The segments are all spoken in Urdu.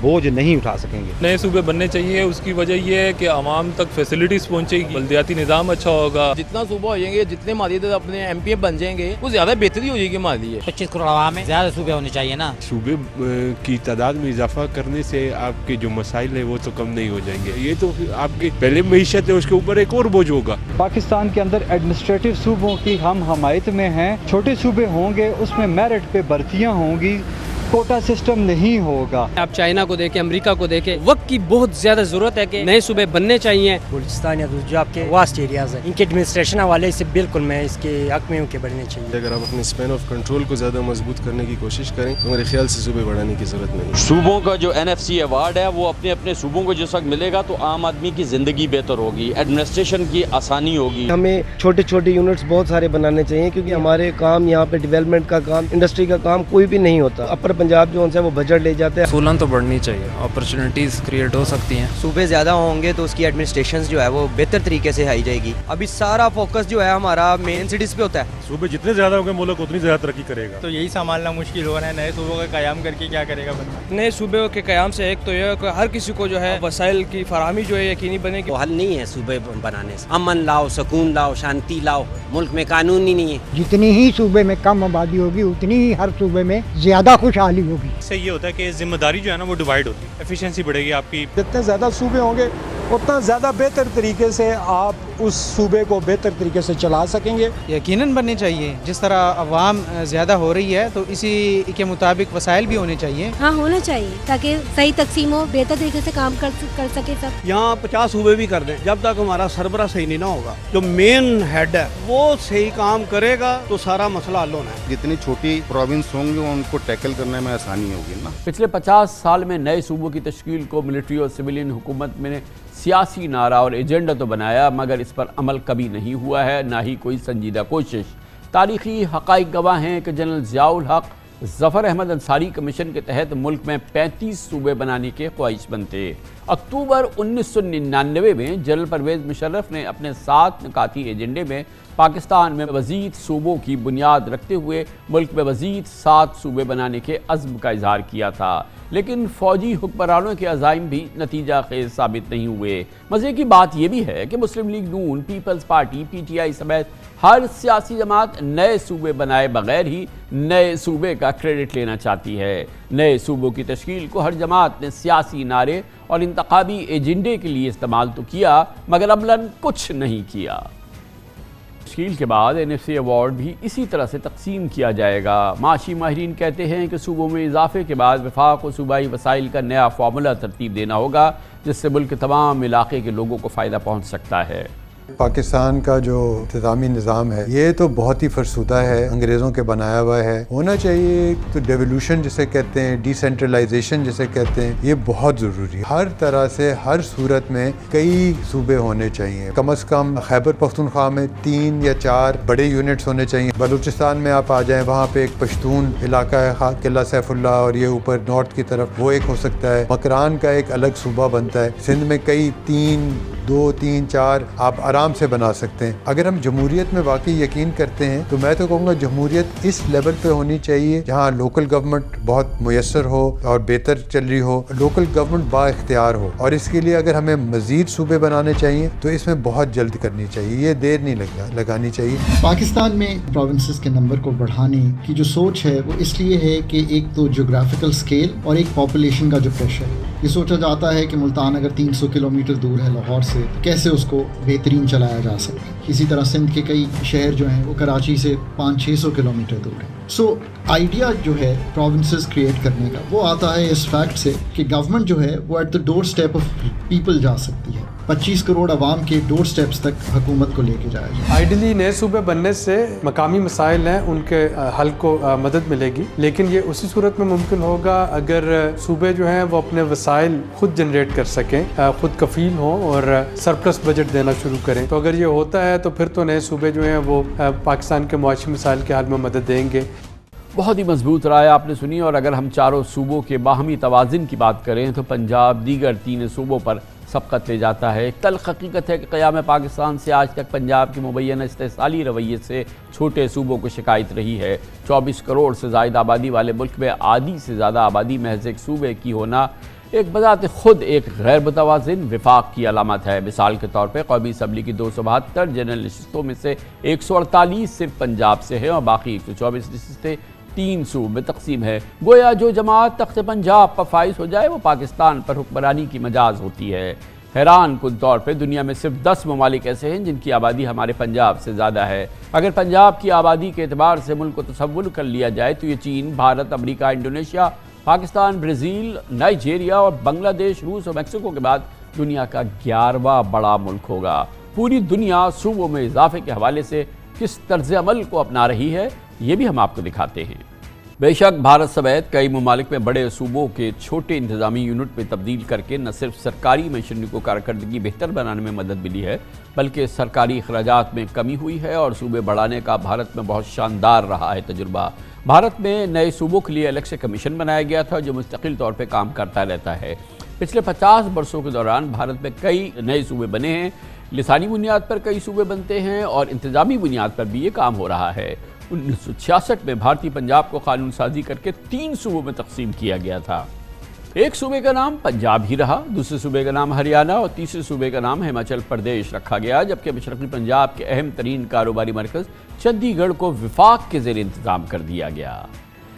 بوجھ نہیں اٹھا سکیں گے. نئے صوبے بننے چاہیے, اس کی وجہ یہ ہے کہ عوام تک فیسلٹیز پہنچے گی, بلدیاتی نظام اچھا ہوگا. جتنا صوبہ ہو جائیں گے, جتنے مالی اپنے ایم پی بن جائیں گے, وہ زیادہ بہتری ہو جائے گی ہمارے لیے. 25 کروڑ عوام ہے, زیادہ صوبے ہونے چاہیے نا. صوبے کی تعداد میں اضافہ کرنے سے آپ کے جو مسائل ہیں وہ تو کم نہیں ہو جائیں گے. یہ تو آپ کی پہلے معیشت ہے, اس کے اوپر ایک اور بوجھ ہوگا. پاکستان کے اندر ایڈمنسٹریٹو صوبوں کی ہم حمایت میں ہیں. چھوٹے صوبے ہوں گے, اس میں میرٹ پہ بھرتیاں ہوں گی, کوٹا سسٹم نہیں ہوگا. آپ چائنا کو دیکھیں, امریکہ کو دیکھیں, وقت کی بہت زیادہ ضرورت ہے کہ نئے صوبے بننے چاہیے. بلوچستان یا جو آپ کے واسٹ ایریاز ہیں, ان کے ایڈمنسٹریشن حوالے سے بالکل میں اس کے حق میں ہوں کہ بڑھنے چاہیے. اگر آپ اپنے اسپین آف کنٹرول کو زیادہ مضبوط کرنے کی کوشش کریں تو میرے خیال سے صوبے بڑھانے کی ضرورت نہیں. صوبوں کا جو NFC ایوارڈ ہے وہ اپنے اپنے صوبوں کو جس وقت ملے گا تو عام آدمی کی زندگی بہتر ہوگی, ایڈمنسٹریشن کی آسانی ہوگی. ہمیں چھوٹے چھوٹے یونٹس بہت سارے بنانے چاہیے, کیونکہ ہمارے کام یہاں پہ ڈیولپمنٹ کا کام, انڈسٹری کا کام کوئی بھی نہیں ہوتا. اپر پنجاب جو ہے وہ بجٹ لے جاتے ہیں. سولن تو بڑھنی چاہیے, اپرچونیٹیز کریٹ ہو سکتی ہیں. صوبے زیادہ ہوں گے تو اس کی ایڈمنسٹریشن جو ہے وہ بہتر طریقے سے آئی جائے گی. ابھی سارا فوکس جو ہے ہمارا مین سٹیز پہ ہوتا ہے. صوبے جتنے زیادہ ہوں گے ملک اتنی زیادہ ترقی کرے گا. تو یہی سنبھالنا مشکل ہو رہا ہے. نئے صوبوں کا قیام کر کے کیا کرے گا بندہ؟ نئے صوبے کے قیام سے ایک تو یہ کہ ہر کسی کو جو ہے وسائل کی فراہمی جو ہے یقینی بنے گی. وہ حل نہیں ہے صوبے بنانے سے. امن لاؤ, سکون لاؤ, شانتی لاؤ. ملک میں قانون ہی نہیں ہے. جتنی ہی صوبے میں کم آبادی ہوگی اتنی ہی ہر صوبے میں زیادہ خوشحالی ہوگی. اس سے یہ ہوتا ہے کہ ذمہ داری جو ہے نا وہ ڈیوائڈ ہوتی ہے, ایفیشنسی بڑھے گی آپ کی. جتنے زیادہ صوبے ہوں گے اتنا زیادہ بہتر طریقے سے آپ اس صوبے کو بہتر طریقے سے چلا سکیں گے. یقیناً بننے چاہیے. جس طرح عوام زیادہ ہو رہی ہے تو اسی کے مطابق وسائل بھی ہونے چاہیے. ہاں ہونا چاہیے تاکہ صحیح تقسیم ہو, بہتر طریقے سے کام کر سکے سب. یہاں 50 صوبے بھی کر دیں, جب تک ہمارا سربراہ صحیح نہیں نہ ہوگا, جو مین ہیڈ ہے وہ صحیح کام کرے گا تو سارا مسئلہ حل ہونا ہے. جتنی چھوٹی پروونس ہوں گی ان کو ٹیکل کرنے میں آسانی ہوگی نا. پچھلے 50 سال میں نئے صوبوں کی تشکیل کو ملٹری اور سویلین حکومت میں نے سیاسی نعرہ اور ایجنڈا تو بنایا, مگر اس پر عمل کبھی نہیں ہوا ہے, نہ ہی کوئی سنجیدہ کوشش. تاریخی حقائق گواہ ہیں کہ جنرل ضیاء الحق ظفر احمد انصاری کمیشن کے تحت ملک میں 35 صوبے بنانے کے خواہش مند تھے. اکتوبر 1999 میں جنرل پرویز مشرف نے اپنے 7 نکاتی ایجنڈے میں پاکستان میں مزید صوبوں کی بنیاد رکھتے ہوئے ملک میں مزید 7 صوبے بنانے کے عزم کا اظہار کیا تھا, لیکن فوجی حکمرانوں کے عزائم بھی نتیجہ خیز ثابت نہیں ہوئے. مزے کی بات یہ بھی ہے کہ مسلم لیگ نون, پیپلز پارٹی, PTI سمیت ہر سیاسی جماعت نئے صوبے بنائے بغیر ہی نئے صوبے کا کریڈٹ لینا چاہتی ہے. نئے صوبوں کی تشکیل کو ہر جماعت نے سیاسی نعرے اور انتخابی ایجنڈے کے لیے استعمال تو کیا, مگر عملاً کچھ نہیں کیا. تشکیل کے بعد NFC ایوارڈ بھی اسی طرح سے تقسیم کیا جائے گا. معاشی ماہرین کہتے ہیں کہ صوبوں میں اضافے کے بعد وفاق و صوبائی وسائل کا نیا فارمولہ ترتیب دینا ہوگا, جس سے ملک کے تمام علاقے کے لوگوں کو فائدہ پہنچ سکتا ہے. پاکستان کا جو انتظامی نظام ہے یہ تو بہت ہی فرسودہ ہے, انگریزوں کے بنایا ہوا ہے. ہونا چاہیے تو ڈیولوشن جسے کہتے ہیں, ڈی سینٹرلائزیشن جسے کہتے ہیں, یہ بہت ضروری ہے. ہر طرح سے ہر صورت میں کئی صوبے ہونے چاہیے. کم از کم خیبر پختونخوا میں 3 یا 4 بڑے یونٹس ہونے چاہیے. بلوچستان میں آپ آ جائیں, وہاں پہ ایک پشتون علاقہ ہے, قلعہ سیف اللہ, اور یہ اوپر نارتھ کی طرف وہ ایک ہو سکتا ہے. مکران کا ایک الگ صوبہ بنتا ہے. سندھ میں کئی 2, 3, 4 آپ آرام سے بنا سکتے ہیں. اگر ہم جمہوریت میں واقعی یقین کرتے ہیں تو میں تو کہوں گا جمہوریت اس لیول پہ ہونی چاہیے جہاں لوکل گورنمنٹ بہت میسر ہو اور بہتر چل رہی ہو, لوکل گورنمنٹ با اختیار ہو. اور اس کے لیے اگر ہمیں مزید صوبے بنانے چاہیے تو اس میں بہت جلد کرنی چاہیے, یہ دیر نہیں لگانی چاہیے. پاکستان میں پروونسز کے نمبر کو بڑھانے کی جو سوچ ہے وہ اس لیے ہے کہ ایک تو جغرافیکل سکیل اور ایک پاپولیشن کا جو پریشر ہے. یہ سوچا جاتا ہے کہ ملتان اگر 300 کلومیٹر دور ہے لاہور سے, کیسے اس کو بہترین چلایا جا سکے. اسی طرح سندھ کے کئی شہر جو ہیں وہ کراچی سے 500-600 کلومیٹر دور ہیں. سو آئیڈیا جو ہے پروونسز کریٹ کرنے کا وہ آتا ہے اس فیکٹ سے کہ گورنمنٹ جو ہے وہ at the doorstep of people جا سکتی ہے. 25 کروڑ عوام کے ڈور سٹیپس تک حکومت کو لے کے جایا جائے. آئیڈلی نئے صوبے بننے سے مقامی مسائل ہیں ان کے حل کو مدد ملے گی, لیکن یہ اسی صورت میں ممکن ہوگا اگر صوبے جو ہیں وہ اپنے وسائل خود جنریٹ کر سکیں, خود کفیل ہوں اور سرپلس بجٹ دینا شروع کریں. تو اگر یہ ہوتا ہے تو پھر تو نئے صوبے جو ہیں وہ پاکستان کے معاشی مسائل کے حل میں مدد دیں گے. بہت ہی مضبوط رائے آپ نے سنی، اور اگر ہم چاروں صوبوں کے باہمی توازن کی بات کریں تو پنجاب دیگر 3 صوبوں پر سبقت لے جاتا ہے۔ ایک تلخ حقیقت ہے کہ قیام پاکستان سے آج تک پنجاب کے مبینہ استحصالی رویے سے چھوٹے صوبوں کو شکایت رہی ہے۔ 24 کروڑ سے زائد آبادی والے ملک میں آدھی سے زیادہ آبادی محض ایک صوبے کی ہونا ایک بذات خود ایک غیر متوازن وفاق کی علامت ہے۔ مثال کے طور پہ قومی اسمبلی کی 272 جنرل نشستوں میں سے 148 صرف پنجاب سے ہیں اور باقی 124 نشستیں 3 صوبوں میں تقسیم ہے۔ گویا جو جماعت تخت پنجاب پر فائز ہو جائے وہ پاکستان پر حکمرانی کی مجاز ہوتی ہے۔ حیران کن طور پہ دنیا میں صرف 10 ممالک ایسے ہیں جن کی آبادی ہمارے پنجاب سے زیادہ ہے۔ اگر پنجاب کی آبادی کے اعتبار سے ملک کو تصور کر لیا جائے تو یہ چین، بھارت، امریکہ، انڈونیشیا، پاکستان، برازیل، نائجیریا اور بنگلہ دیش، روس اور میکسیکو کے بعد دنیا کا 11واں بڑا ملک ہوگا۔ پوری دنیا صوبوں میں اضافے کے حوالے سے کس طرز عمل کو اپنا رہی ہے یہ بھی ہم آپ کو دکھاتے ہیں۔ بے شک بھارت سمیت کئی ممالک میں بڑے صوبوں کے چھوٹے انتظامی یونٹ میں تبدیل کر کے نہ صرف سرکاری مشینری کو کارکردگی بہتر بنانے میں مدد ملی ہے بلکہ سرکاری اخراجات میں کمی ہوئی ہے اور صوبے بڑھانے کا بھارت میں بہت شاندار رہا ہے تجربہ۔ بھارت میں نئے صوبوں کے لیے الگ سے کمیشن بنایا گیا تھا جو مستقل طور پہ کام کرتا رہتا ہے۔ پچھلے 50 برسوں کے دوران بھارت میں کئی نئے صوبے بنے ہیں، لسانی بنیاد پر کئی صوبے بنتے ہیں اور انتظامی بنیاد پر بھی یہ کام ہو رہا ہے۔ 1966 میں بھارتی پنجاب کو قانون سازی کر کے 3 صوبوں میں تقسیم کیا گیا تھا۔ ایک صوبے کا نام پنجاب ہی رہا، دوسرے صوبے کا نام ہریانہ اور تیسرے صوبے کا نام ہماچل پردیش رکھا گیا، جبکہ مشرقی پنجاب کے اہم ترین کاروباری مرکز چندی گڑھ کو وفاق کے زیر انتظام کر دیا گیا۔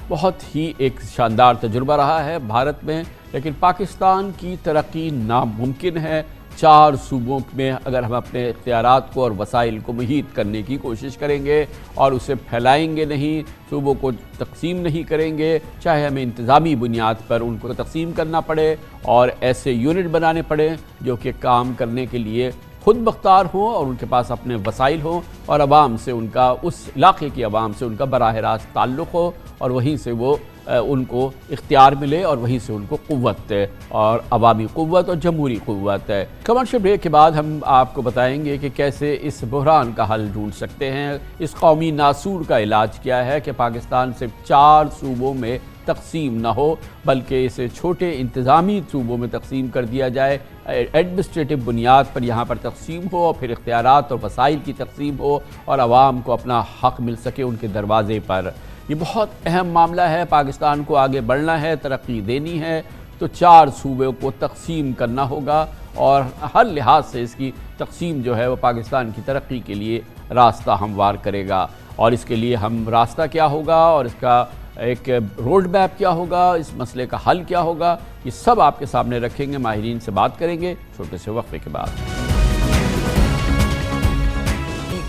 بہت ہی ایک شاندار تجربہ رہا ہے بھارت میں، لیکن پاکستان کی ترقی ناممکن ہے 4 صوبوں میں اگر ہم اپنے اختیارات کو اور وسائل کو محیط کرنے کی کوشش کریں گے اور اسے پھیلائیں گے نہیں، صوبوں کو تقسیم نہیں کریں گے، چاہے ہمیں انتظامی بنیاد پر ان کو تقسیم کرنا پڑے اور ایسے یونٹ بنانے پڑے جو کہ کام کرنے کے لیے خود مختار ہوں اور ان کے پاس اپنے وسائل ہوں اور عوام سے ان کا اس علاقے کی عوام سے ان کا براہ راست تعلق ہو اور وہیں سے وہ ان کو اختیار ملے اور وہیں سے ان کو قوت اور عوامی قوت اور جمہوری قوت ہے۔ کمرشل بریک کے بعد ہم آپ کو بتائیں گے کہ کیسے اس بحران کا حل ڈھونڈ سکتے ہیں، اس قومی ناسور کا علاج کیا ہے کہ پاکستان صرف 4 صوبوں میں تقسیم نہ ہو بلکہ اسے چھوٹے انتظامی صوبوں میں تقسیم کر دیا جائے، ایڈمنسٹریٹو بنیاد پر یہاں پر تقسیم ہو اور پھر اختیارات اور وسائل کی تقسیم ہو اور عوام کو اپنا حق مل سکے ان کے دروازے پر۔ یہ بہت اہم معاملہ ہے، پاکستان کو آگے بڑھنا ہے، ترقی دینی ہے تو 4 صوبوں کو تقسیم کرنا ہوگا اور ہر لحاظ سے اس کی تقسیم جو ہے وہ پاکستان کی ترقی کے لیے راستہ ہموار کرے گا۔ اور اس کے لیے ہم راستہ کیا ہوگا اور اس کا ایک روڈ میپ کیا ہوگا، اس مسئلے کا حل کیا ہوگا، یہ سب آپ کے سامنے رکھیں گے، ماہرین سے بات کریں گے چھوٹے سے وقفے کے بعد۔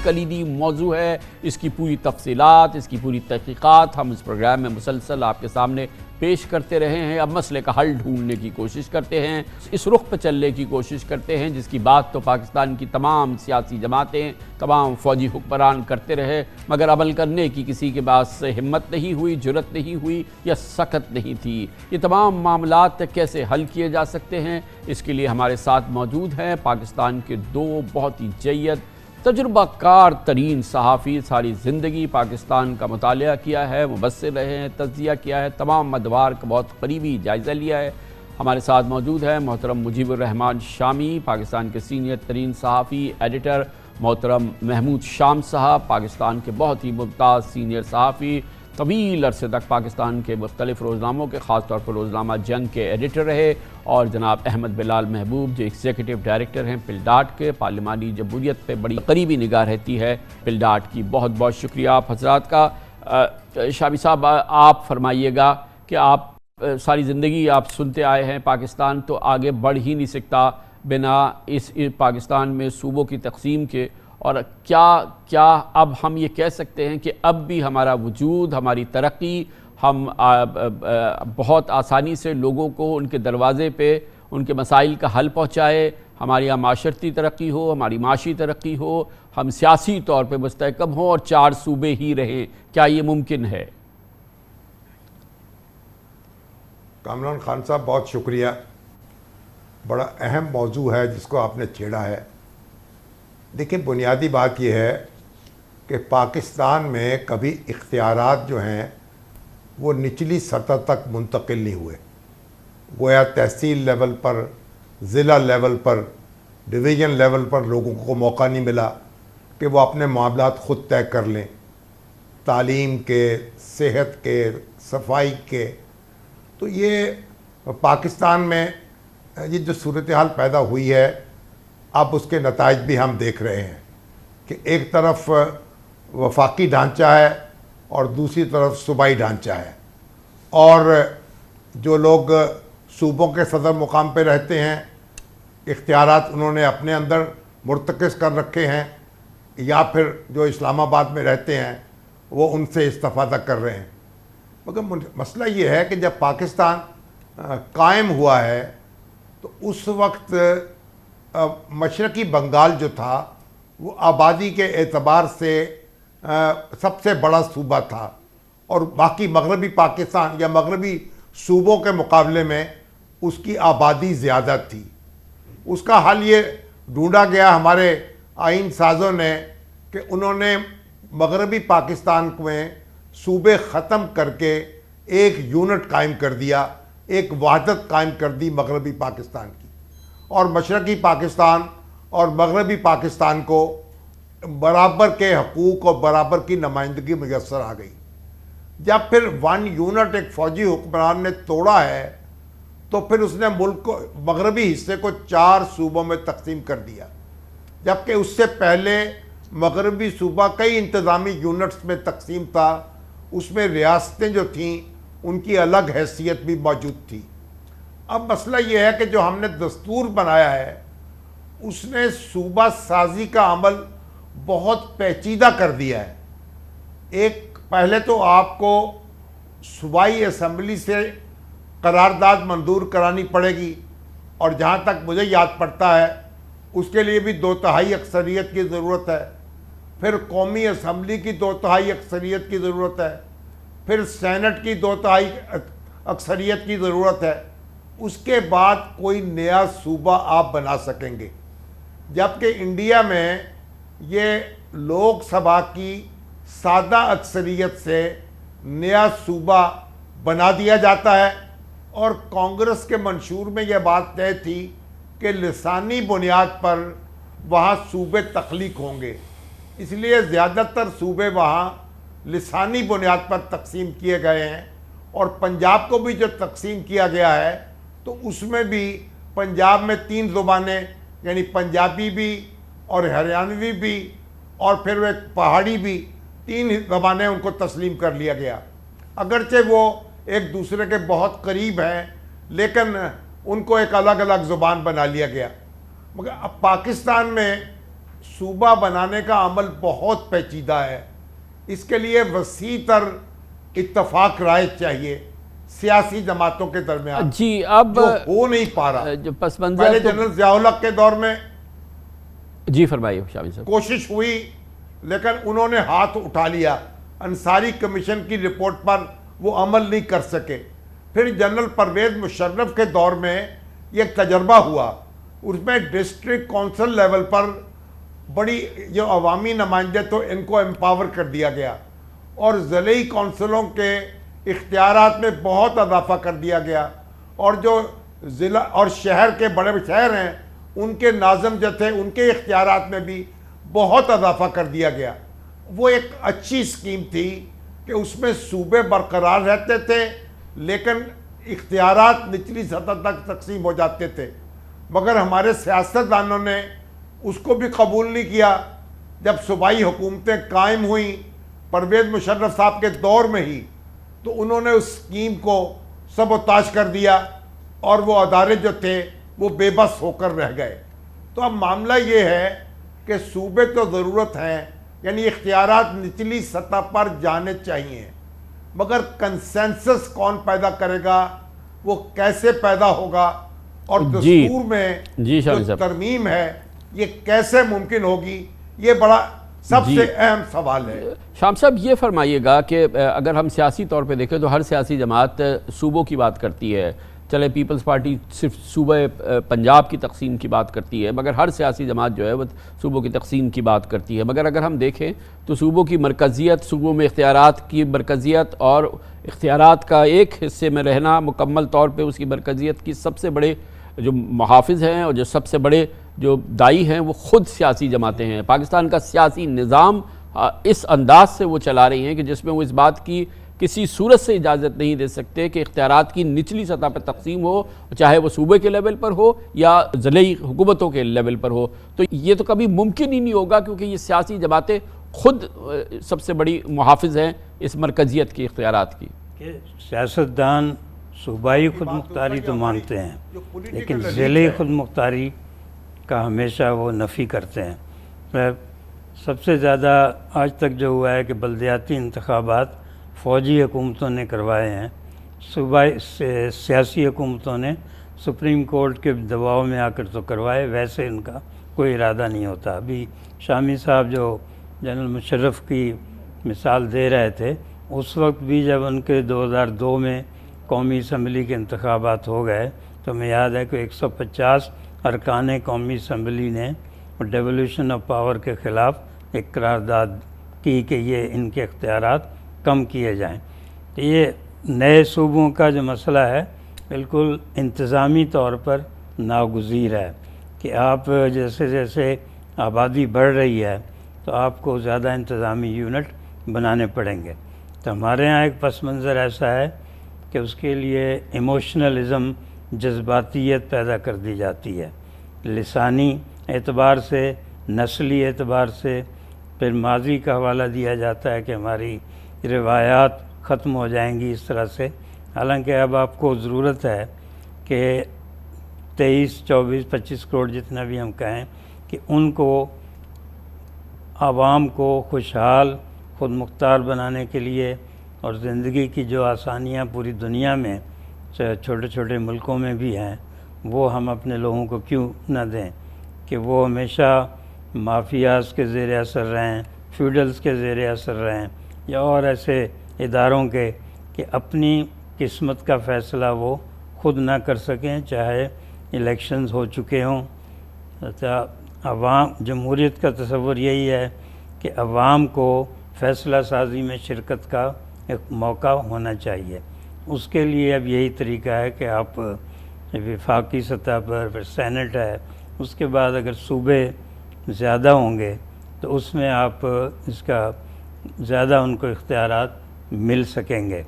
کلیدی موضوع ہے، اس کی پوری تفصیلات، اس کی پوری تحقیقات ہم اس پروگرام میں مسلسل آپ کے سامنے پیش کرتے رہے ہیں۔ اب مسئلے کا حل ڈھونڈنے کی کوشش کرتے ہیں، اس رخ پہ چلنے کی کوشش کرتے ہیں جس کی بات تو پاکستان کی تمام سیاسی جماعتیں، تمام فوجی حکمران کرتے رہے مگر عمل کرنے کی کسی کے پاس ہمت نہیں ہوئی، جرت نہیں ہوئی یا سخت نہیں تھی۔ یہ تمام معاملات کیسے حل کیے جا سکتے ہیں، اس کے لیے ہمارے ساتھ موجود ہیں پاکستان کے 2 بہت ہی جید تجربہ کار ترین صحافی، ساری زندگی پاکستان کا مطالعہ کیا ہے، مبصر رہے ہیں، تجزیہ کیا ہے، تمام ادوار کا بہت قریبی جائزہ لیا ہے۔ ہمارے ساتھ موجود ہیں محترم مجیب الرحمان شامی، پاکستان کے سینئر ترین صحافی، ایڈیٹر، محترم محمود شام صاحب، پاکستان کے بہت ہی ممتاز سینئر صحافی، طویل عرصے تک پاکستان کے مختلف روزناموں کے خاص طور پر روزنامہ جنگ کے ایڈیٹر رہے، اور جناب احمد بلال محبوب جو ایگزیکٹو ڈائریکٹر ہیں پل ڈاٹ کے، پارلیمانی جمہوریت پہ بڑی قریبی نگاہ رہتی ہے پل ڈاٹ کی۔ بہت بہت شکریہ آپ حضرات کا۔ شامی صاحب آپ فرمائیے گا کہ آپ ساری زندگی آپ سنتے آئے ہیں پاکستان تو آگے بڑھ ہی نہیں سکتا بنا اس پاکستان میں صوبوں کی تقسیم کے، اور کیا اب ہم یہ کہہ سکتے ہیں کہ اب بھی ہمارا وجود، ہماری ترقی، ہم بہت آسانی سے لوگوں کو ان کے دروازے پہ ان کے مسائل کا حل پہنچائے، ہماری یہاں معاشرتی ترقی ہو، ہماری معاشی ترقی ہو، ہم سیاسی طور پہ مستحکم ہوں اور 4 صوبے ہی رہیں، کیا یہ ممکن ہے؟ کامران خان صاحب بہت شکریہ، بڑا اہم موضوع ہے جس کو آپ نے چھیڑا ہے۔ دیکھیں بنیادی بات یہ ہے کہ پاکستان میں کبھی اختیارات جو ہیں وہ نچلی سطح تک منتقل نہیں ہوئے. گویا تحصیل لیول پر، ضلع لیول پر، ڈویژن لیول پر لوگوں کو موقع نہیں ملا کہ وہ اپنے معاملات خود طے کر لیں، تعلیم کے، صحت کے، صفائی کے. تو یہ پاکستان میں یہ جو صورتحال پیدا ہوئی ہے، اب اس کے نتائج بھی ہم دیکھ رہے ہیں کہ ایک طرف وفاقی ڈھانچہ ہے اور دوسری طرف صوبائی ڈھانچہ ہے، اور جو لوگ صوبوں کے صدر مقام پہ رہتے ہیں اختیارات انہوں نے اپنے اندر مرتکز کر رکھے ہیں، یا پھر جو اسلام آباد میں رہتے ہیں وہ ان سے استفادہ کر رہے ہیں. مگر مسئلہ یہ ہے کہ جب پاکستان قائم ہوا ہے تو اس وقت مشرقی بنگال جو تھا وہ آبادی کے اعتبار سے سب سے بڑا صوبہ تھا، اور باقی مغربی پاکستان یا مغربی صوبوں کے مقابلے میں اس کی آبادی زیادہ تھی. اس کا حل یہ ڈھونڈا گیا ہمارے آئین سازوں نے کہ انہوں نے مغربی پاکستان میں صوبے ختم کر کے ایک یونٹ قائم کر دیا، ایک وحدت قائم کر دی مغربی پاکستان کی، اور مشرقی پاکستان اور مغربی پاکستان کو برابر کے حقوق اور برابر کی نمائندگی میسر آ گئی. جب پھر ون یونٹ ایک فوجی حکمران نے توڑا ہے تو پھر اس نے ملک کو، مغربی حصے کو 4 صوبوں میں تقسیم کر دیا، جبکہ اس سے پہلے مغربی صوبہ کئی انتظامی یونٹس میں تقسیم تھا. اس میں ریاستیں جو تھیں ان کی الگ حیثیت بھی موجود تھی. اب مسئلہ یہ ہے کہ جو ہم نے دستور بنایا ہے اس نے صوبہ سازی کا عمل بہت پیچیدہ کر دیا ہے. ایک پہلے تو آپ کو صوبائی اسمبلی سے قرارداد منظور کرانی پڑے گی، اور جہاں تک مجھے یاد پڑتا ہے اس کے لیے بھی 2/3 اکثریت کی ضرورت ہے. پھر قومی اسمبلی کی 2/3 اکثریت کی ضرورت ہے. پھر سینٹ کی 2/3 اکثریت کی ضرورت ہے. اس کے بعد کوئی نیا صوبہ آپ بنا سکیں گے. جبکہ انڈیا میں یہ لوک سبھا کی سادہ اکثریت سے نیا صوبہ بنا دیا جاتا ہے، اور کانگریس کے منشور میں یہ بات طے تھی کہ لسانی بنیاد پر وہاں صوبے تخلیق ہوں گے. اس لیے زیادہ تر صوبے وہاں لسانی بنیاد پر تقسیم کیے گئے ہیں. اور پنجاب کو بھی جو تقسیم کیا گیا ہے تو اس میں بھی پنجاب میں 3 زبانیں، یعنی پنجابی بھی اور ہریانوی بھی اور پھر ایک پہاڑی بھی، 3 زبانیں ان کو تسلیم کر لیا گیا. اگرچہ وہ ایک دوسرے کے بہت قریب ہیں لیکن ان کو ایک الگ الگ زبان بنا لیا گیا. مگر اب پاکستان میں صوبہ بنانے کا عمل بہت پیچیدہ ہے. اس کے لیے وسیع تر اتفاق رائے چاہیے سیاسی جماعتوں کے درمیان. جی اب جو ہو نہیں پا رہا. جو پس منظر پہلے جنرل ضیاء الحق کے دور میں جی فرمائیے شامل صاحب. کوشش ہوئی لیکن انہوں نے ہاتھ اٹھا لیا. انصاری کمیشن کی رپورٹ پر وہ عمل نہیں کر سکے. پھر جنرل پرویز مشرف کے دور میں یہ تجربہ ہوا. اس میں ڈسٹرکٹ کونسل لیول پر بڑی جو عوامی نمائندے تو ان کو امپاور کر دیا گیا، اور ضلعی کونسلوں کے اختیارات میں بہت اضافہ کر دیا گیا، اور جو ضلع اور شہر کے بڑے شہر ہیں ان کے ناظم جو تھے ان کے اختیارات میں بھی بہت اضافہ کر دیا گیا. وہ ایک اچھی اسکیم تھی کہ اس میں صوبے برقرار رہتے تھے لیکن اختیارات نچلی سطح تک تقسیم ہو جاتے تھے. مگر ہمارے سیاستدانوں نے اس کو بھی قبول نہیں کیا. جب صوبائی حکومتیں قائم ہوئیں پرویز مشرف صاحب کے دور میں ہی تو انہوں نے اس اسکیم کو سبوتاش کر دیا، اور وہ ادارے جو تھے وہ بے بس ہو کر رہ گئے. تو اب معاملہ یہ ہے کہ صوبے تو ضرورت ہیں، یعنی اختیارات نچلی سطح پر جانے چاہیے، مگر کنسنسس کون پیدا کرے گا، وہ کیسے پیدا ہوگا، اور دستور میں جو ترمیم ہے یہ کیسے ممکن ہوگی، یہ بڑا سب سے اہم سوال ہے. شام صاحب یہ فرمائیے گا کہ اگر ہم سیاسی طور پہ دیکھیں تو ہر سیاسی جماعت صوبوں کی بات کرتی ہے، چلے پیپلز پارٹی صرف صوبہ پنجاب کی تقسیم کی بات کرتی ہے، مگر ہر سیاسی جماعت جو ہے وہ صوبوں کی تقسیم کی بات کرتی ہے، مگر اگر ہم دیکھیں تو صوبوں کی مرکزیت، صوبوں میں اختیارات کی مرکزیت اور اختیارات کا ایک حصے میں رہنا، مکمل طور پہ اس کی مرکزیت کی سب سے بڑے جو محافظ ہیں اور جو سب سے بڑے جو دائی ہیں وہ خود سیاسی جماعتیں ہیں۔ پاکستان کا سیاسی نظام اس انداز سے وہ چلا رہی ہیں کہ جس میں وہ اس بات کی کسی صورت سے اجازت نہیں دے سکتے کہ اختیارات کی نچلی سطح پر تقسیم ہو، چاہے وہ صوبے کے لیول پر ہو یا ضلعی حکومتوں کے لیول پر ہو۔ تو یہ تو کبھی ممکن ہی نہیں ہوگا، کیونکہ یہ سیاسی جماعتیں خود سب سے بڑی محافظ ہیں اس مرکزیت کی اختیارات کی۔ کہ سیاستدان صوبائی خود مختاری تو مانتے ہیں، لیکن ضلعی خود مختاری کا ہمیشہ وہ نفی کرتے ہیں۔ سب سے زیادہ آج تک جو ہوا ہے کہ بلدیاتی انتخابات فوجی حکومتوں نے کروائے ہیں، صوبائی سیاسی حکومتوں نے سپریم کورٹ کے دباؤ میں آ کر تو کروائے، ویسے ان کا کوئی ارادہ نہیں ہوتا۔ ابھی شامی صاحب جو جنرل مشرف کی مثال دے رہے تھے، اس وقت بھی جب ان کے 2002 میں قومی اسمبلی کے انتخابات ہو گئے تو ہمیں یاد ہے کہ 150 ارکان قومی اسمبلی نے ڈیولیوشن آف پاور کے خلاف ایک قرارداد کی کہ یہ ان کے اختیارات کم کیے جائیں۔ تو یہ نئے صوبوں کا جو مسئلہ ہے بالکل انتظامی طور پر ناگزیر ہے کہ آپ جیسے جیسے آبادی بڑھ رہی ہے تو آپ کو زیادہ انتظامی یونٹ بنانے پڑیں گے۔ تو ہمارے ہاں ایک پس منظر ایسا ہے کہ اس کے لیے ایموشنلزم، جذباتیت پیدا کر دی جاتی ہے، لسانی اعتبار سے، نسلی اعتبار سے، پھر ماضی کا حوالہ دیا جاتا ہے کہ ہماری روایات ختم ہو جائیں گی اس طرح سے۔ حالانکہ اب آپ کو ضرورت ہے کہ 23، 24، 25 کروڑ جتنا بھی ہم کہیں کہ ان کو عوام کو خوشحال خود مختار بنانے کے لیے اور زندگی کی جو آسانیاں پوری دنیا میں چھوٹے چھوٹے ملکوں میں بھی ہیں وہ ہم اپنے لوگوں کو کیوں نہ دیں کہ وہ ہمیشہ مافیاز کے زیر اثر رہیں، فیوڈلز کے زیر اثر رہیں یا اور ایسے اداروں کے کہ اپنی قسمت کا فیصلہ وہ خود نہ کر سکیں، چاہے الیکشنز ہو چکے ہوں۔ عوام جمہوریت کا تصور یہی ہے کہ عوام کو فیصلہ سازی میں شرکت کا ایک موقع ہونا چاہیے۔ اس کے لیے اب یہی طریقہ ہے کہ آپ وفاقی سطح پر، پھر سینٹ ہے، اس کے بعد اگر صوبے زیادہ ہوں گے تو اس میں آپ اس کا زیادہ ان کو اختیارات مل سکیں گے۔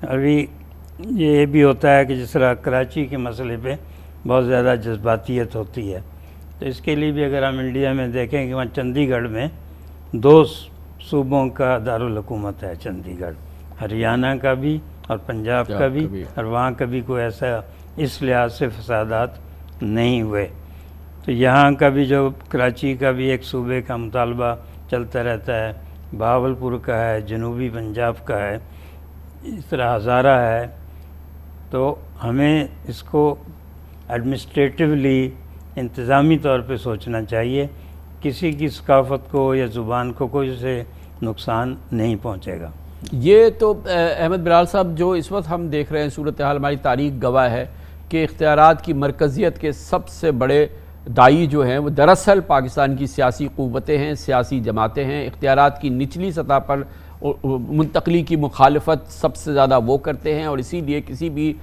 ابھی یہ بھی ہوتا ہے کہ جس طرح کراچی کے مسئلے پہ بہت زیادہ جذباتیت ہوتی ہے، تو اس کے لیے بھی اگر ہم انڈیا میں دیکھیں کہ وہاں چندی گڑھ میں 2 صوبوں کا دارالحکومت ہے، چندی گڑھ، ہریانہ کا بھی اور پنجاب کا بھی، اور وہاں کبھی کوئی ایسا اس لحاظ سے فسادات نہیں ہوئے۔ تو یہاں کا بھی جو کراچی کا بھی ایک صوبے کا مطالبہ چلتا رہتا ہے، بہاولپور کا ہے، جنوبی پنجاب کا ہے، اس طرح ہزارہ ہے۔ تو ہمیں اس کو ایڈمنسٹریٹولی انتظامی طور پہ سوچنا چاہیے، کسی کی ثقافت کو یا زبان کو کوئی سے نقصان نہیں پہنچے گا۔ یہ تو احمد بلال صاحب جو اس وقت ہم دیکھ رہے ہیں صورتحال، ہماری تاریخ گواہ ہے کہ اختیارات کی مرکزیت کے سب سے بڑے دائی جو ہیں وہ دراصل پاکستان کی سیاسی قوتیں ہیں، سیاسی جماعتیں ہیں۔ اختیارات کی نچلی سطح پر منتقلی کی مخالفت سب سے زیادہ وہ کرتے ہیں، اور اسی لیے کسی بھی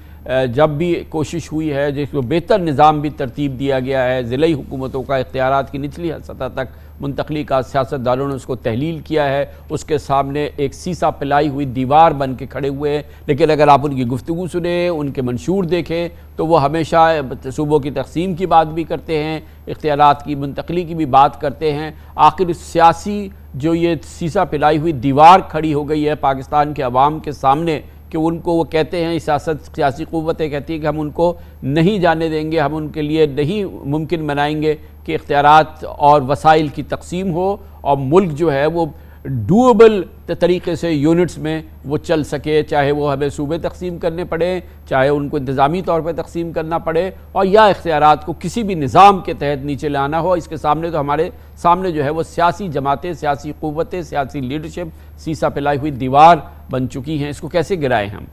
جب بھی کوشش ہوئی ہے جس کو بہتر نظام بھی ترتیب دیا گیا ہے ضلعی حکومتوں کا اختیارات کی نچلی سطح تک منتقلی کا، سیاستدانوں نے اس کو تحلیل کیا ہے، اس کے سامنے ایک سیسا پلائی ہوئی دیوار بن کے کھڑے ہوئے ہیں۔ لیکن اگر آپ ان کی گفتگو سنیں، ان کے منشور دیکھیں تو وہ ہمیشہ صوبوں کی تقسیم کی بات بھی کرتے ہیں، اختیارات کی منتقلی کی بھی بات کرتے ہیں۔ آخر سیاسی جو یہ سیسا پلائی ہوئی دیوار کھڑی ہو گئی ہے پاکستان کے عوام کے سامنے کہ ان کو وہ کہتے ہیں، سیاسی قوتیں کہتی ہیں کہ ہم ان کو نہیں جانے دیں گے، ہم ان کے لیے نہیں ممکن بنائیں گے کہ اختیارات اور وسائل کی تقسیم ہو اور ملک جو ہے وہ ڈویبل طریقے سے یونٹس میں وہ چل سکے، چاہے وہ ہمیں صوبے تقسیم کرنے پڑے، چاہے ان کو انتظامی طور پہ تقسیم کرنا پڑے، اور یا اختیارات کو کسی بھی نظام کے تحت نیچے لانا ہو۔ اس کے سامنے تو ہمارے سامنے جو ہے وہ سیاسی جماعتیں، سیاسی قوتیں، سیاسی لیڈرشپ سیسا پلائی ہوئی دیوار بن چکی ہیں۔ اس کو کیسے گرائیں ہم؟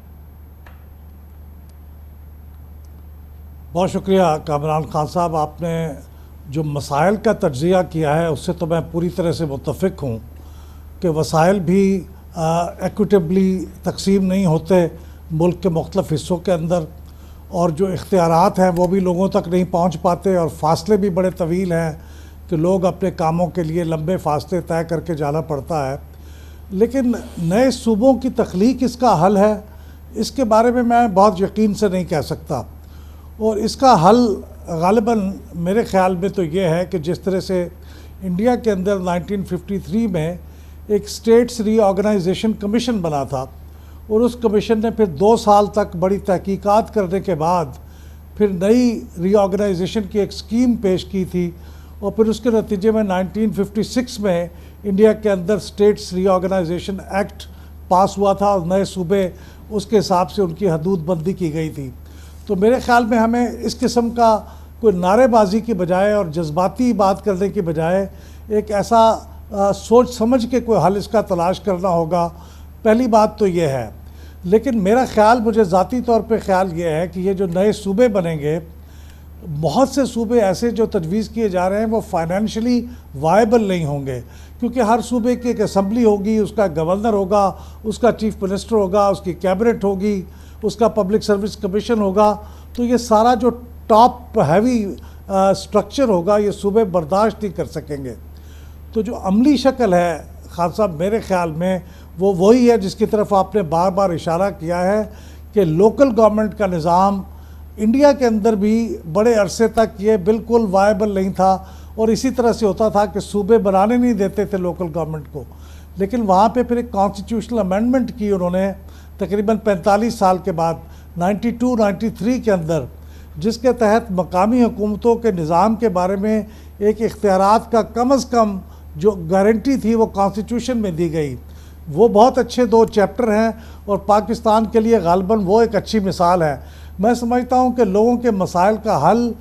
بہت شکریہ کامران خان صاحب، آپ نے جو مسائل کا تجزیہ کیا ہے اس سے تو میں پوری طرح سے متفق ہوں کہ وسائل بھی ایکوٹیبلی تقسیم نہیں ہوتے ملک کے مختلف حصوں کے اندر، اور جو اختیارات ہیں وہ بھی لوگوں تک نہیں پہنچ پاتے، اور فاصلے بھی بڑے طویل ہیں کہ لوگ اپنے کاموں کے لیے لمبے فاصلے طے کر کے جانا پڑتا ہے۔ لیکن نئے صوبوں کی تخلیق اس کا حل ہے، اس کے بارے میں بہت یقین سے نہیں کہہ سکتا، اور اس کا حل غالباً میرے خیال میں تو یہ ہے کہ جس طرح سے انڈیا کے اندر 1953 میں ایک اسٹیٹس ری آرگنائزیشن کمیشن بنا تھا، اور اس کمیشن نے پھر 2 سال تک بڑی تحقیقات کرنے کے بعد پھر نئی ری آرگنائزیشن کی ایک سکیم پیش کی تھی، اور پھر اس کے نتیجے میں 1956 میں انڈیا کے اندر اسٹیٹس ری آرگنائزیشن ایکٹ پاس ہوا تھا، اور نئے صوبے اس کے حساب سے ان کی حدود بندی کی گئی تھی۔ تو میرے خیال میں ہمیں اس قسم کا کوئی نعرے بازی کی بجائے اور جذباتی بات کرنے کی بجائے ایک ایسا سوچ سمجھ کے کوئی حل اس کا تلاش کرنا ہوگا، پہلی بات تو یہ ہے۔ لیکن میرا خیال، مجھے ذاتی طور پہ خیال یہ ہے کہ یہ جو نئے صوبے بنیں گے، بہت سے صوبے ایسے جو تجویز کیے جا رہے ہیں وہ فائنینشلی وائبل نہیں ہوں گے، کیونکہ ہر صوبے کی ایک اسمبلی ہوگی، اس کا گورنر ہوگا، اس کا چیف منسٹر ہوگا، اس کی کیبنٹ ہوگی، اس کا پبلک سروس کمیشن ہوگا، تو یہ سارا جو ٹاپ ہیوی سٹرکچر ہوگا یہ صوبے برداشت نہیں کر سکیں گے۔ تو جو عملی شکل ہے خان صاحب میرے خیال میں وہ وہی ہے جس کی طرف آپ نے بار بار اشارہ کیا ہے کہ لوکل گورنمنٹ کا نظام انڈیا کے اندر بھی بڑے عرصے تک یہ بالکل وائبل نہیں تھا، اور اسی طرح سے ہوتا تھا کہ صوبے بنانے نہیں دیتے تھے لوکل گورنمنٹ کو۔ لیکن وہاں پہ پھر ایک کانسٹیٹیوشنل امینڈمنٹ کی انہوں نے تقریباً 45 سال کے بعد 92-93 کے اندر، جس کے تحت مقامی حکومتوں کے نظام کے بارے میں ایک اختیارات کا کم از کم جو گارنٹی تھی وہ کانسٹیٹیوشن میں دی گئی۔ وہ بہت اچھے 2 چیپٹر ہیں، اور پاکستان کے لیے غالباً وہ ایک اچھی مثال ہے۔ میں سمجھتا ہوں کہ لوگوں کے مسائل کا حل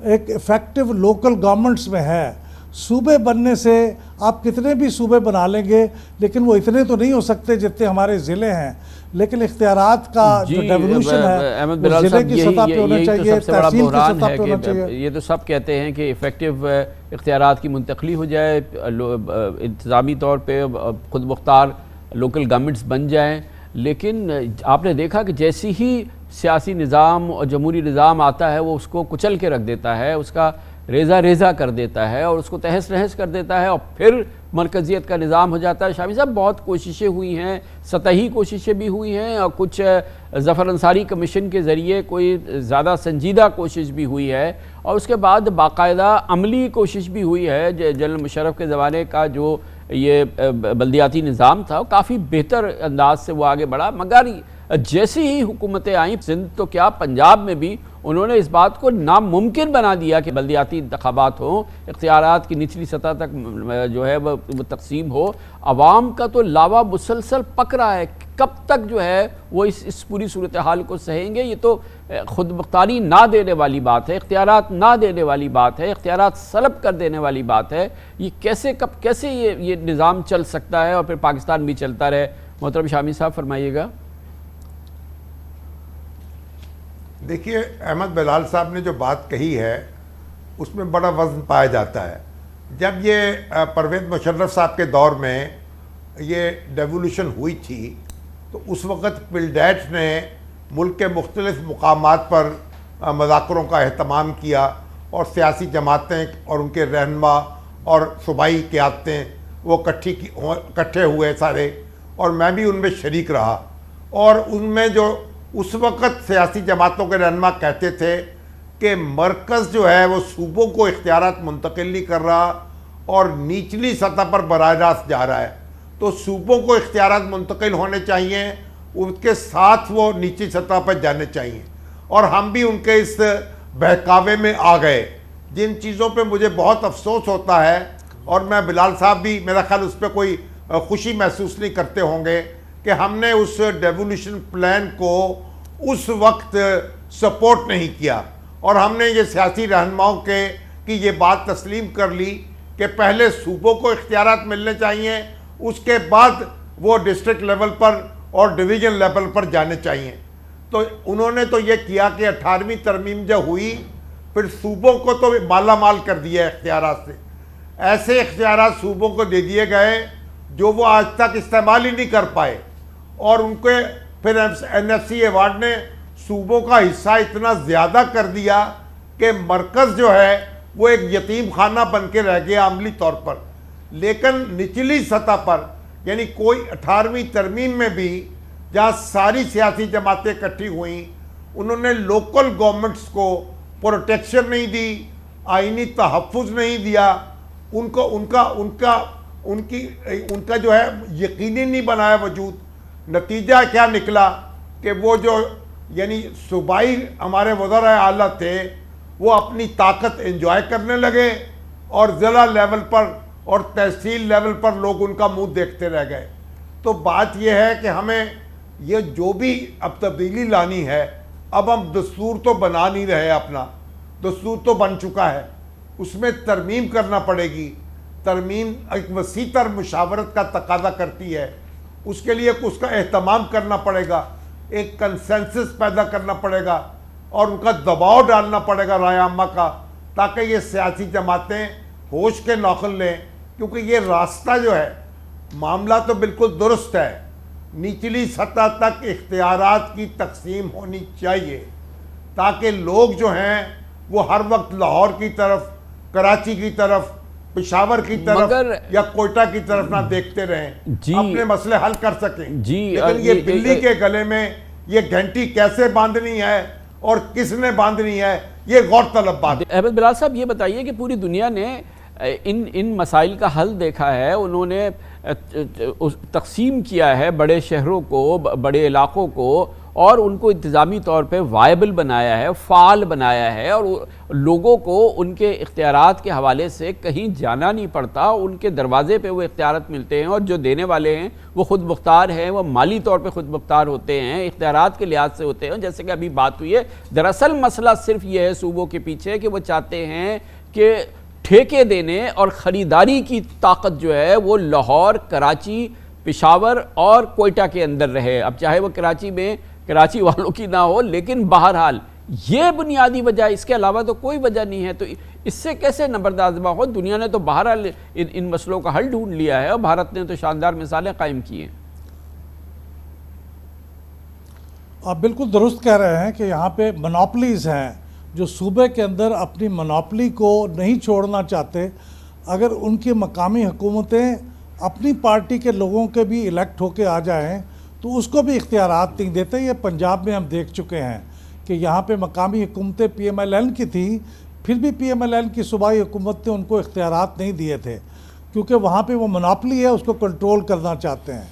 ایک ایفیکٹو لوکل گورنمنٹس میں ہے۔ صوبے بننے سے آپ کتنے بھی صوبے بنا لیں گے لیکن وہ اتنے تو نہیں ہو سکتے جتنے ہمارے ضلع ہیں، لیکن اختیارات کا جو ڈیولوشن ہے وہ ضلع کی سطح پہ ہونا چاہیے، تحصیل کی سطح پہ ہونا چاہیے۔ یہ تو سب کہتے ہیں کہ ایفیکٹو اختیارات کی منتقلی ہو جائے، انتظامی طور پہ خود مختار لوکل گورنمنٹس بن جائیں، لیکن آپ نے دیکھا کہ جیسی ہی سیاسی نظام اور جمہوری نظام آتا ہے وہ اس کو کچل کے رکھ دیتا ہے، اس کا ریزہ ریزہ کر دیتا ہے، اور اس کو تہس نہس کر دیتا ہے، اور پھر مرکزیت کا نظام ہو جاتا ہے۔ شامی صاحب بہت کوششیں ہوئی ہیں، سطحی کوششیں بھی ہوئی ہیں، اور کچھ ظفر انصاری کمیشن کے ذریعے کوئی زیادہ سنجیدہ کوشش بھی ہوئی ہے، اور اس کے بعد باقاعدہ عملی کوشش بھی ہوئی ہے۔ جنرل مشرف کے زمانے کا جو یہ بلدیاتی نظام تھا وہ کافی بہتر انداز سے وہ آگے بڑھا، مگر جیسی ہی حکومتیں آئیں سندھ تو کیا پنجاب میں بھی انہوں نے اس بات کو ناممکن بنا دیا کہ بلدیاتی انتخابات ہوں، اختیارات کی نچلی سطح تک جو ہے وہ تقسیم ہو۔ عوام کا تو لاوا مسلسل پک رہا ہے، کب تک جو ہے وہ اس پوری صورتحال کو سہیں گے؟ یہ تو خود مختاری نہ دینے والی بات ہے، اختیارات نہ دینے والی بات ہے، اختیارات سلب کر دینے والی بات ہے۔ یہ کیسے یہ نظام چل سکتا ہے اور پھر پاکستان بھی چلتا رہے؟ محترم شامی صاحب فرمائیے گا۔ دیکھیے، احمد بلال صاحب نے جو بات کہی ہے اس میں بڑا وزن پایا جاتا ہے۔ جب یہ پرویز مشرف صاحب کے دور میں یہ ڈیولیوشن ہوئی تھی تو اس وقت پلڈیٹ نے ملک کے مختلف مقامات پر مذاکروں کا اہتمام کیا، اور سیاسی جماعتیں اور ان کے رہنما اور صوبائی قیادتیں وہ اکٹھے ہوئے سارے، اور میں بھی ان میں شریک رہا۔ اور ان میں جو اس وقت سیاسی جماعتوں کے رہنما کہتے تھے کہ مرکز جو ہے وہ صوبوں کو اختیارات منتقل نہیں کر رہا اور نیچلی سطح پر براہ راست جا رہا ہے، تو صوبوں کو اختیارات منتقل ہونے چاہیے، اس کے ساتھ وہ نیچلی سطح پر جانے چاہیے۔ اور ہم بھی ان کے اس بہکاوے میں آ گئے، جن چیزوں پہ مجھے بہت افسوس ہوتا ہے، اور میں بلال صاحب بھی میرا خیال اس پہ کوئی خوشی محسوس نہیں کرتے ہوں گے کہ ہم نے اس ڈیولیوشن پلان کو اس وقت سپورٹ نہیں کیا، اور ہم نے یہ سیاسی رہنماؤں کی یہ بات تسلیم کر لی کہ پہلے صوبوں کو اختیارات ملنے چاہیے، اس کے بعد وہ ڈسٹرکٹ لیول پر اور ڈویژن لیول پر جانے چاہیے۔ تو انہوں نے تو یہ کیا کہ 18ویں ترمیم جو ہوئی پھر صوبوں کو تو مالا مال کر دیا اختیارات سے. ایسے اختیارات صوبوں کو دے دیے گئے جو وہ آج تک استعمال ہی نہیں کر پائے, اور ان کے پھر NFC ایوارڈ نے صوبوں کا حصہ اتنا زیادہ کر دیا کہ مرکز جو ہے وہ ایک یتیم خانہ بن کے رہ گیا عملی طور پر. لیکن نچلی سطح پر یعنی کوئی 18ویں ترمیم میں بھی جہاں ساری سیاسی جماعتیں اکٹھی ہوئیں, انہوں نے لوکل گورنمنٹس کو پروٹیکشن نہیں دی, آئینی تحفظ نہیں دیا, ان کا جو ہے یقینی نہیں بنایا وجود. نتیجہ کیا نکلا کہ وہ جو یعنی صوبائی ہمارے وزراء اعلیٰ تھے وہ اپنی طاقت انجوائے کرنے لگے, اور ضلع لیول پر اور تحصیل لیول پر لوگ ان کا منہ دیکھتے رہ گئے. تو بات یہ ہے کہ ہمیں یہ جو بھی اب تبدیلی لانی ہے, اب ہم دستور تو بنا نہیں رہے, اپنا دستور تو بن چکا ہے, اس میں ترمیم کرنا پڑے گی. ترمیم ایک وسیع تر مشاورت کا تقاضا کرتی ہے, اس کے لیے اس کا اہتمام کرنا پڑے گا, ایک کنسنسس پیدا کرنا پڑے گا, اور ان کا دباؤ ڈالنا پڑے گا رائے عامہ کا, تاکہ یہ سیاسی جماعتیں ہوش کے نوخل لیں. کیونکہ یہ راستہ جو ہے, معاملہ تو بالکل درست ہے, نچلی سطح تک اختیارات کی تقسیم ہونی چاہیے تاکہ لوگ جو ہیں وہ ہر وقت لاہور کی طرف, کراچی کی طرف, پشاور کی طرف یا کوئٹہ کی طرف نہ دیکھتے رہیں, اپنے مسئلے حل کر سکیں. لیکن یہ بلی کے گلے میں یہ گھنٹی کیسے باندھنی ہے اور کس نے باندھنی ہے, یہ غور طلب بات ہے. احمد بلال صاحب یہ بتائیے کہ پوری دنیا نے ان مسائل کا حل دیکھا ہے, انہوں نے تقسیم کیا ہے بڑے شہروں کو, بڑے علاقوں کو, اور ان کو انتظامی طور پہ وائبل بنایا ہے, فعال بنایا ہے, اور لوگوں کو ان کے اختیارات کے حوالے سے کہیں جانا نہیں پڑتا, ان کے دروازے پہ وہ اختیارات ملتے ہیں, اور جو دینے والے ہیں وہ خود مختار ہیں, وہ مالی طور پہ خود مختار ہوتے ہیں, اختیارات کے لحاظ سے ہوتے ہیں. جیسے کہ ابھی بات ہوئی ہے, دراصل مسئلہ صرف یہ ہے صوبوں کے پیچھے کہ وہ چاہتے ہیں کہ ٹھیکے دینے اور خریداری کی طاقت جو ہے وہ لاہور, کراچی, پشاور اور کوئٹہ کے اندر رہے. اب چاہے وہ کراچی میں کراچی والوں کی نہ ہو, لیکن بہرحال یہ بنیادی وجہ, اس کے علاوہ تو کوئی وجہ نہیں ہے. تو اس سے کیسے نبردازمہ ہو؟ دنیا نے تو بہرحال ان مسئلوں کا حل ڈھونڈ لیا ہے, اور بھارت نے تو شاندار مثالیں قائم کی ہیں. آپ بالکل درست کہہ رہے ہیں کہ یہاں پہ منوپلیز ہیں جو صوبے کے اندر اپنی منوپلی کو نہیں چھوڑنا چاہتے. اگر ان کی مقامی حکومتیں اپنی پارٹی کے لوگوں کے بھی الیکٹ ہو کے آ جائیں تو اس کو بھی اختیارات نہیں دیتے. یہ پنجاب میں ہم دیکھ چکے ہیں کہ یہاں پہ مقامی حکومتیں PMLN کی تھیں, پھر بھی PMLN کی صوبائی حکومت نے ان کو اختیارات نہیں دیے تھے, کیونکہ وہاں پہ وہ منوپلی ہے, اس کو کنٹرول کرنا چاہتے ہیں.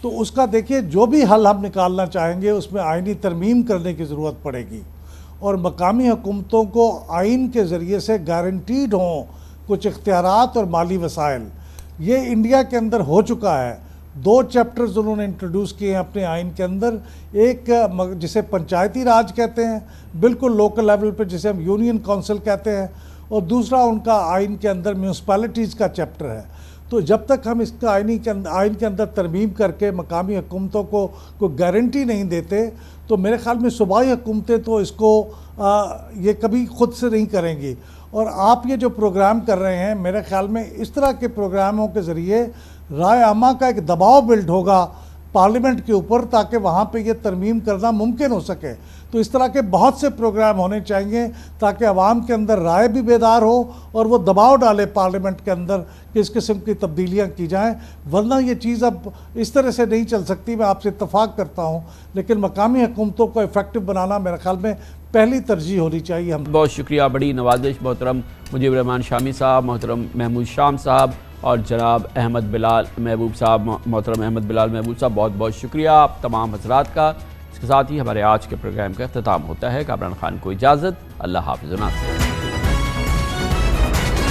تو اس کا دیکھیے جو بھی حل ہم نکالنا چاہیں گے اس میں آئینی ترمیم کرنے کی ضرورت پڑے گی, اور مقامی حکومتوں کو آئین کے ذریعے سے گارنٹیڈ ہوں کچھ اختیارات اور مالی وسائل. یہ انڈیا کے اندر ہو چکا ہے. 2 چیپٹرز انہوں نے انٹروڈیوس کیے ہیں اپنے آئین کے اندر, ایک جسے پنچایتی راج کہتے ہیں بالکل لوکل لیول پہ, جسے ہم یونین کونسل کہتے ہیں, اور دوسرا ان کا آئین کے اندر میونسپیلٹیز کا چیپٹر ہے. تو جب تک ہم اس کا آئین کے اندر ترمیم کر کے مقامی حکومتوں کو کوئی گارنٹی نہیں دیتے تو میرے خیال میں صوبائی حکومتیں تو اس کو یہ کبھی خود سے نہیں کریں گی. اور آپ یہ جو پروگرام کر رہے ہیں, میرے خیال میں اس طرح کے پروگراموں کے ذریعے رائے عامہ کا ایک دباؤ بلڈ ہوگا پارلیمنٹ کے اوپر, تاکہ وہاں پہ یہ ترمیم کرنا ممکن ہو سکے. تو اس طرح کے بہت سے پروگرام ہونے چاہیے تاکہ عوام کے اندر رائے بھی بیدار ہو اور وہ دباؤ ڈالے پارلیمنٹ کے اندر کہ اس قسم کی تبدیلیاں کی جائیں. ورنہ یہ چیز اب اس طرح سے نہیں چل سکتی. میں آپ سے اتفاق کرتا ہوں, لیکن مقامی حکومتوں کو افیکٹو بنانا میرے خیال میں پہلی ترجیح ہونی چاہیے. ہم بہت شکریہ, بڑی نوازش محترم مجیب الرحمان شامی صاحب, محترم محمود شام صاحب, اور جناب احمد بلال محبوب صاحب, محترم احمد بلال محبوب صاحب, بہت بہت شکریہ آپ تمام حضرات کا. اس کے ساتھ ہی ہمارے آج کے پروگرام کا اختتام ہوتا ہے. کامران خان کو اجازت, اللہ حافظ.